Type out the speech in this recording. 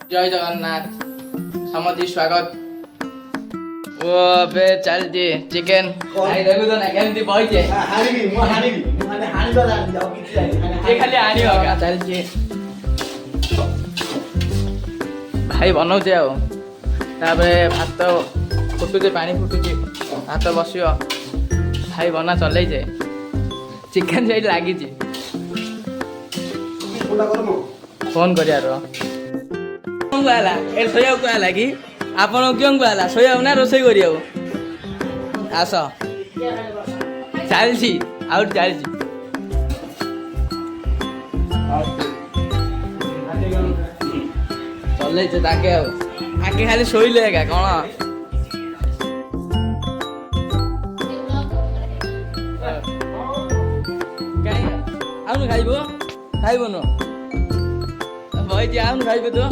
জয় জগন্নাথ সমতি স্বাগত ও বে চালছি চিকেন ভাই দেখু তো না কেমতি বইছে ହାଣିବି ମୁଁ ମାନେ ହାଣିବା ଜାଣିଛି ଆଉ କିଛି ଜାଣିନି ସେ ଖାଲି ଆଣିବ କା ଚାଲିଛି ଭାଇ ବନଉଛି ଆଉ ତାପରେ ଭାତ ଫୁଟୁଛି ପାଣି ଫୁଟୁଛି ଭାତ ବସିବ ଭାଇ ବନା ଚଲେଇଛେ ଚିକେନ ସେଇଠି ଲାଗିଛି କୋଉଟା କରମ ଫୋନ୍ କରିବାର କ'ଣ କୁହାହେଲା ଏ ଶୋଇବାକୁ କୁହାହେଲା କି ଆପଣଙ୍କୁ କେଉଁ କୁହାହେଲା ଶୋଇବାକୁ ନା ରୋଷେଇ କରିବାକୁ ଆସ ଚାଲିଛି ଆଉ ଚାଲିଛି ଚଲେଇছে ତାକେ ଆଉ ଆକେ ଖାଲି ଶୋଇଲେ ଏକା କ'ଣ ଆଉନୁ ଖାଇବ ଖାଇବନୁ ବଇଛି ଆଉନୁ ଖାଇବେ ତୁ